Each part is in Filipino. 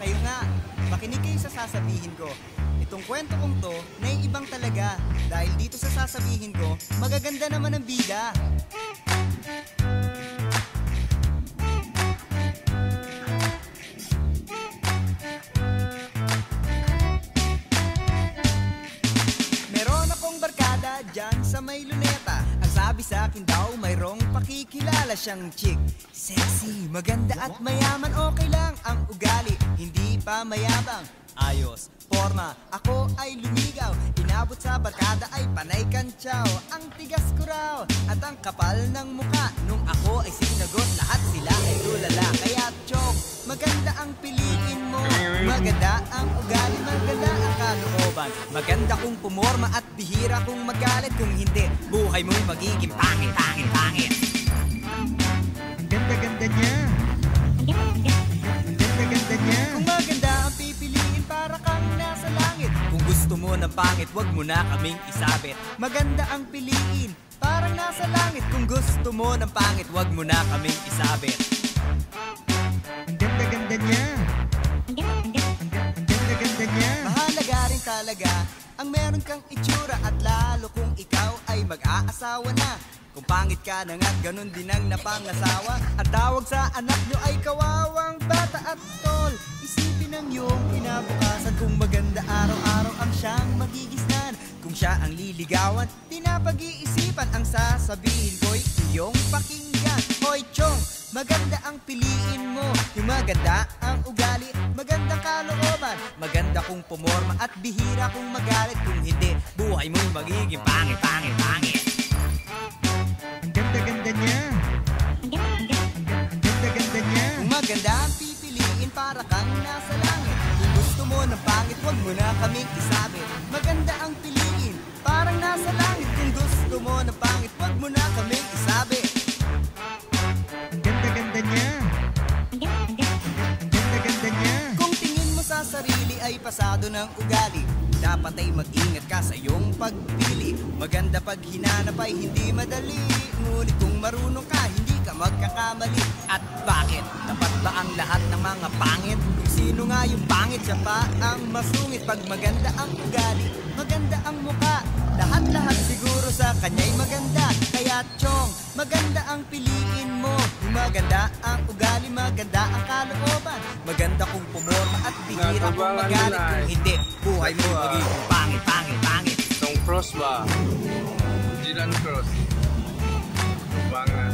Kayo nga, makinig kayo sa sasabihin ko. Itong kwento kong to, naiibang talaga. Dahil dito sa sasabihin ko, magaganda naman ang bida. Meron akong barkada dyan sa may luneta. Ang sabi sa akin daw, mayroong pakikilala siyang chick. Sexy, maganda at mayaman, okay lang ang ugali. Hindi pa mayabang, ayos, forma, ako ay lumigaw. Inabot sa barkada ay panay kantsaw. Ang tigas ko raw at ang kapal ng muka. Nung ako ay sinagot, lahat sila ay tulala. Kaya chok, maganda ang piliin mo. Maganda ang ugali, maganda ang kalooban. Maganda kung pumorma at bihira kung magalit. Kung hindi, buhay mo'y magiging pangit, pangit, pangit. Ang ganda-ganda niya. Ang ganda-ganda niya. Kung maganda ang pipiliin, para kang nasa langit. Kung gusto mo ng pangit, wag mo na kaming isabit. Maganda ang piliin, parang nasa langit. Kung gusto mo ng pangit, wag mo na kaming isabit. Ang ganda-ganda niya. Ang ganda-ganda niya. Mahalaga rin talaga ang meron kang itsura. At lalo kung ikaw ay mag-aasawa na. Kung pangit ka na nga't ganun din ang napangasawa. At tawag sa anak nyo ay kawawang bata at tol. Isipin ang iyong kinabukasan. Kung maganda araw-araw ang siyang magigisnan. Kung siya ang liligawan, pinapag-iisipan. Ang sasabihin ko'y iyong pakinggan. Hoy chong, maganda ang piliin mo. Yung maganda ang ugali, magandang kalooban. Maganda kung pumorma at bihira kung magalit. Kung hindi, buhay mo'y magiging pangit, pangit, pangit. Ang ganda-ganda niya. Ang ganda-ganda niya. Kung maganda ang pipiliin, para kang nasa langit. Kung gusto mo ng pangit, wag mo na kaming isabit. Maganda ang piliin, parang nasa langit. Kung gusto mo ng pangit, wag mo na kaming isabit. Ang ganda-ganda niya. Ang ganda-ganda niya. Kung tingin mo sa sarili ay pasado ng ugali, dapat ay mag-ingat ka sa iyong pagpili. Maganda pag hinanap ay hindi madali. Ngunit kung marunong ka, hindi ka magkakamali. At bakit? Dapat ba ang lahat ng mga pangit? Kung sino nga yung pangit, siya pa ang masungit. Pag maganda ang ugali, maganda ang muka. Lahat-lahat siguro sa kanya'y maganda. Kaya chong, maganda ang piliin mo. Yung maganda ang ugali, maganda ang kalooban. Maganda kung pumorma at bihira kung magalit. Kung hindi, buhay mo magiging pangit, pangit, pangit. Itong cross ba? Jilan cross. Bangan.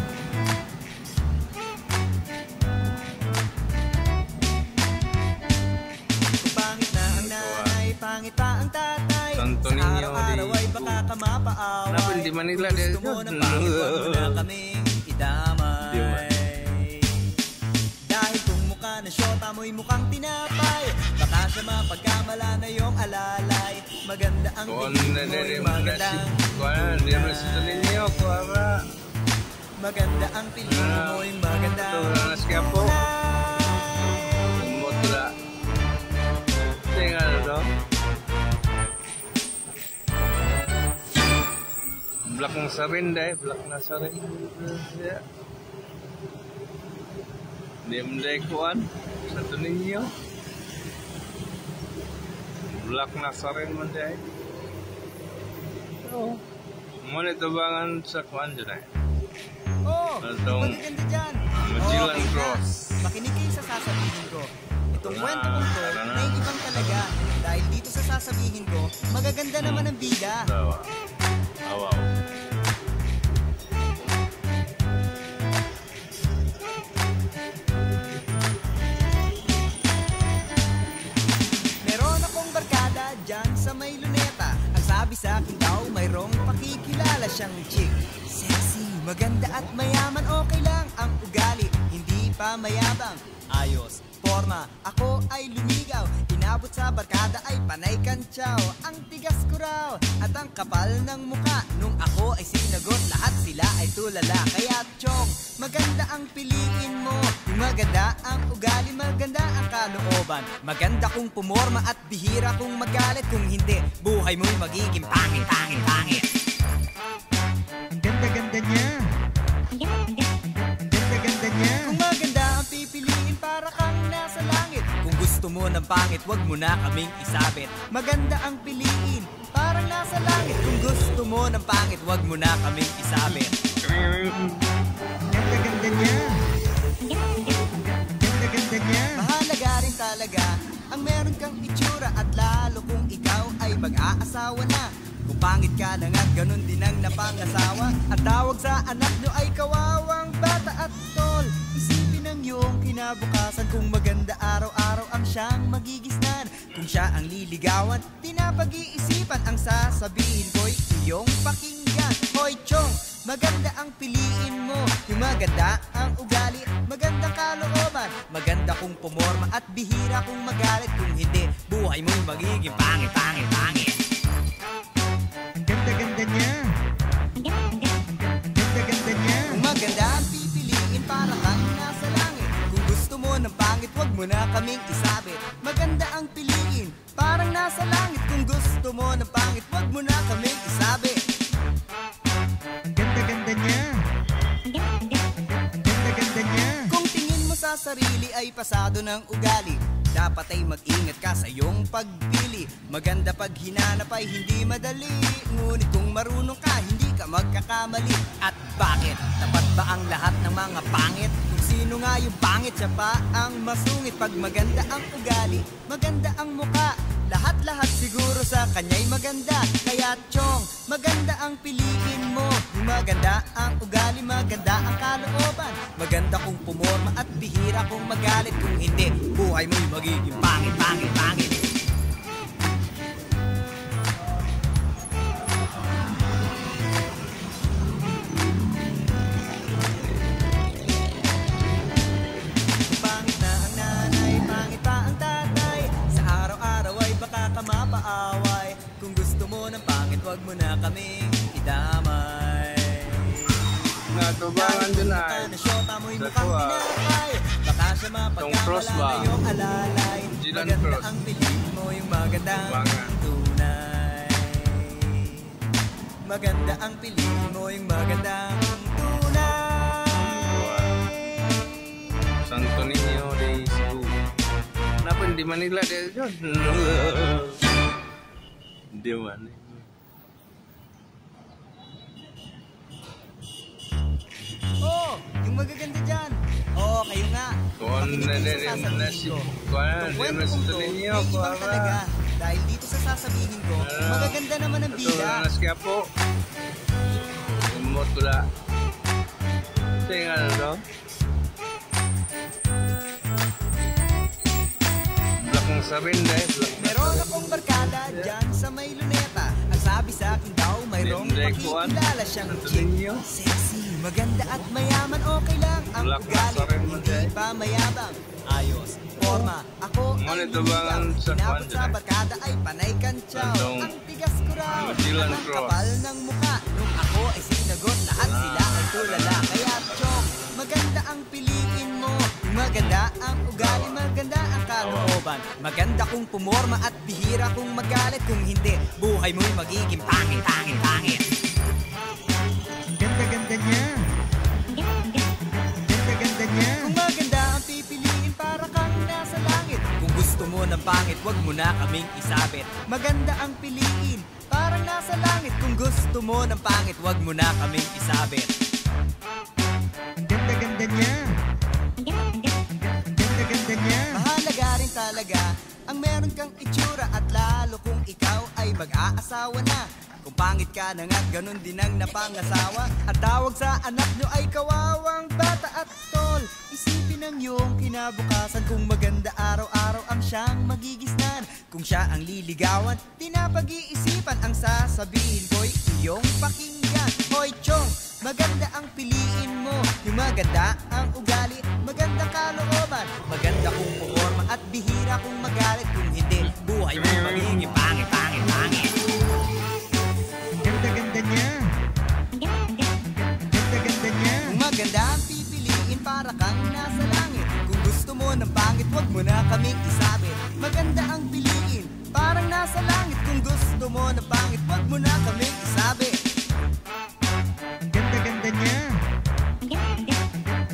Kung pangit na ang nanay, pangit pa ang tatay. Santo Sa Niño, araw-araw ay baka ka mapaaway. Kenapa di Manila dia? Gusto mo ng pangit, wag mo na kaming idamay. Dahil kung mukha na syota mo'y mukhang tinapay, baka siya mapagkamala na yung alalay. Maganda ang tingin mo'y magandang maganda ang tingin mo'y magandang Black na sa rin dahil, black na sa rin. Hindi mo dahil kuhan sa ito ninyo. Black na sa rin mo dahil. Oo. Muna ito bangan sa kuhan dyan eh. Oo, magaganda dyan. Magellan Okay, Cross. makinig kayo sa sasabihin ko. Itong kwento kong to, naiibang talaga. Dahil dito sa sasabihin ko, magaganda naman ang bida. Tawa. Awaw. Meron akong barkada dyan sa may luneta. Ang sabi sa akin daw, mayroong pakikilala siyang chick. Sexy, maganda at mayaman, okay lang ang ugali. Hindi pa mayabang, ayos, forma, ako ay lumigaw. Inabot sa barkada ay panay kantsaw. Ang tigas ko raw at ang kapal ng muka. Nung ako ay sinagot, lahat sila ay tulala. Kaya chong, maganda ang piliin mo. Yung maganda ang ugali, maganda ang kalooban. Maganda kung pumorma at bihira kung magalit. Kung hindi, buhay mo'y magiging pangit, pangit, pangit. Ang ganda-ganda niya. Ang ganda-ganda niya. Kung maganda ang pipiliin, para kang nasa langit. Kung gusto mo ng pangit, wag mo na kaming isabit. Maganda ang piliin, parang nasa langit. Kung gusto mo ng pangit, wag mo na kaming isabit. Ang ganda-ganda niya. Ang ganda-ganda niya. Mahalaga rin talaga ang meron kang itsura, at lalo kung ikaw ay mag-aasawa na. Kung pangit ka na nga, ganun din ang napangasawa. At tawag sa anak nyo ay kawawang bata at tol. Isipin ang iyong kinabukasan, kung maganda araw-araw ang siyang magigisnan. Kung siya ang liligawan, di na pag-iisipan ang sasabihin ko'y iyong pakinggan. Hoy chong, maganda ang piliin mo, yung maganda ang ugali, magandang kalooban, maganda kung pumorma at bihira kung magalit. Kung hindi, buhay mo'y magiging pangit, pangit, pangit. Ang ganda-ganda niya. Ang ganda-ganda niya. Kung maganda ang pipiliin, para kang nasa langit. Kung gusto mo ng pangit, wag mo na kaming isabit. Maganda ang piliin, parang nasa langit. Kung gusto mo ng pangit, wag mo na kaming isabit. Ang ganda-ganda niya. Ang ganda-ganda niya. Kung tingin mo sa sarili ay pasado ng ugali, dapat ay mag-ingat ka sa iyong pagpili. Maganda pag hinanap ay hindi madali, ngunit kung marunong ka, hindi ka magkakamali. At bakit? Dapat ba ang lahat ng mga pangit? Kung sino nga yung pangit, siya pa ang masungit. Pag maganda ang ugali, maganda ang muka, lahat-lahat siguro sa kanya'y maganda. Kaya chong, maganda ang piliin mo, yung maganda ang ugali, maganda ang kalooban, maganda kung pumorma at bihira kung magalit. Kung hindi, buhay mo'y magiging pangit, pangit, pangit. Pangit na ang nanay, pangit pa ang tatay, sa araw-araw ay baka ka mapaaway. Kung gusto mo ng pangit, wag mo na kaming idamay. Natubangan din Dahil ay. kung na syota mo'y Sa mukhang kuha. pinapay, baka siya Tong cross mapagkamala ba? na yung alalay. Jilan Maganda cross. ang piliin mo, yung magandang Mga. tunay. Maganda ang piliin mo, yung magandang tunay. Santo Niño de Cebu. Kenapa di Manila dia John? Di mana? Oh, yung magaganda dyan. Oo, kayo nga. Kuan Makinig na kayo din sa na sasabihin si ko. kuan Itong di kwento na kong Santo to, Niño may ibang kuan. talaga. Dahil dito sa sasabihin ko, magaganda naman ang Ito bida. na siya po. Umot tula. Tingnan ano? Black ng sarin dahil. Meron akong barkada dyan sa may luneta. Ang sabi sa akin daw, mayroong Hindi, kuwan. pakikilala siyang Santo chick. Niño. Sexy, maganda at mayaman, okay lang. Ang Black na ugali, sarin mo hindi dyan. pa mayabang. Ayos, forma, ako Ngunit ang ito ba ang lumigaw. sa Kinabot kuwan sa dyan? barkada ay panay kantsaw. Tandong Ang tigas ko raw, Jilan ang Cross. kapal ng muka. Nung ako ay sinagot, lahat sila ay tulala. Kaya chok, maganda ang piliin mo. Maganda ang ugali, maganda ang kalooban, maganda kung pumorma at bihira kung magalit. Kung hindi, buhay mo'y magiging pangit, pangit, pangit. Ang ganda-ganda niya. Ang ganda-ganda niya. Kung maganda ang pipiliin, para kang nasa langit. Kung gusto mo ng pangit, wag mo na kaming isabit. Maganda ang piliin, parang nasa langit. Kung gusto mo ng pangit, wag mo na kaming isabit. Ang ganda-ganda niya. Ang ganda-ganda niya. Mahalaga rin talaga ang meron kang itsura, at lalo kung ikaw ay mag-aasawa na. Kung pangit ka na nga, ganun din ang napangasawa. At tawag sa anak nyo ay kawawang bata at tol. Isipin ang iyong kinabukasan, kung maganda araw-araw ang siyang magigisnan. Kung siya ang liligawan, di na pag-iisipan ang sasabihin ko'y iyong pakinggan. Hoy chong, maganda ang piliin mo, yung maganda ang ugali, magandang kalooban, maganda kung pumorma at bihira kung magalit. Kung hindi, buhay mo magiging pangit, pangit, pangit. Ang ganda-ganda niya. Ang ganda-ganda niya. Kung maganda ang pipiliin, para kang nasa langit. Kung gusto mo ng pangit, wag mo na kaming isabit. Maganda ang piliin, parang nasa langit. Kung gusto mo ng pangit, wag mo na kaming isabit. Ang ganda-ganda niya. Ang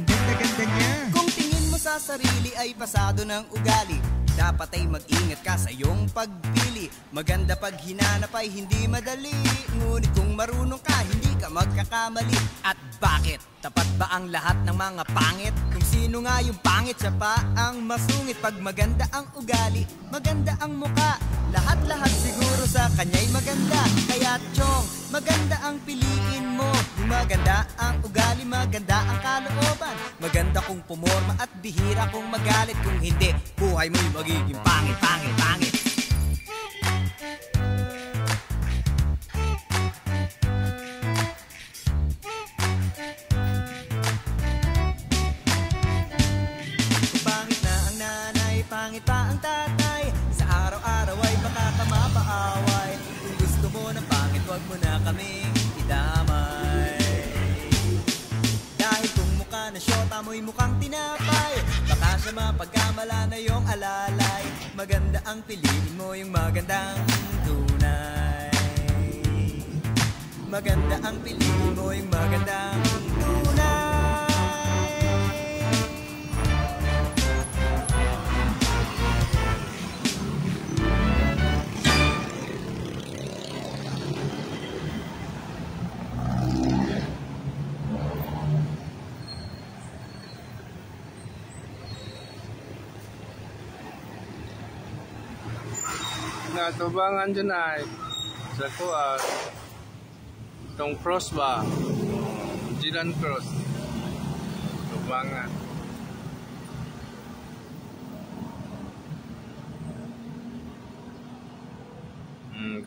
ganda-ganda niya. Kung tingin mo sa sarili ay pasado ng ugali, Dapat ay mag-ingat ka sa iyong pagpili. Maganda pag hinanap ay hindi madali, ngunit kung marunong ka, hindi ka magkakamali. At bakit? Tapat ba ang lahat ng mga pangit? Kung sino nga yung pangit, siya pa ang masungit. Pag maganda ang ugali, maganda ang muka, lahat-lahat siguro sa kanya'y maganda. Kaya chong, maganda ang piliin mo. Yung maganda ang ugali, maganda ang kalooban. Maganda kung pumorma at bihira kung magalit. Kung hindi, buhay mo'y magiging pangit, pangit, pangit. Pangit na ang nanay, pangit pa ang tatay. Sa araw-araw ay baka ka mapaaway. Kung gusto mo ng pangit, wag mo na kaming idamay. Dahil kung mukha na syota mo'y mukhang tinapay, baka siya mapagkamala na yung alalay. Maganda ang piliin mo, yung magandang tunay. Maganda ang piliin mo, yung magandang tunay. Natubangan dyan ay sa kuwan. Itong cross ba? Jilan cross. Tubangan.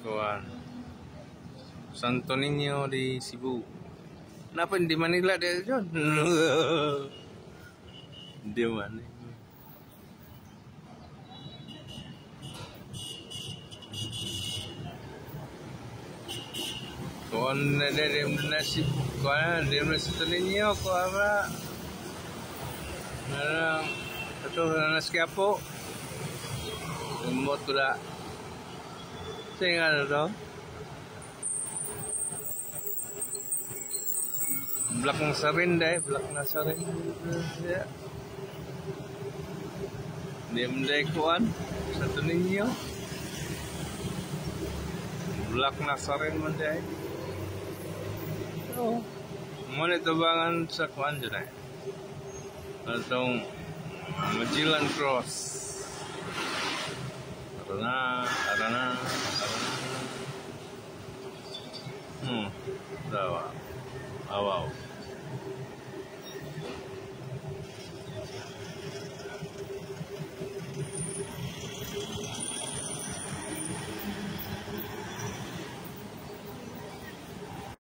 Kuwan. Santo Niño di Cebu. Kenapa di Manila dia John? Di mana? Kuan dari nasi, kuan dari Santo Niño, kuan apa? Itu nasi kapo. Umur tu dah. Saya ada tu. Belakang Sarin deh, belakang Sarin. Ya. Dia mendekuan Santo Niño. Belakang Sarin mendek. Oh, mana tubangan sa kuan dyan eh. Itong Magellan Cross. Arana. Dawa. Awaw.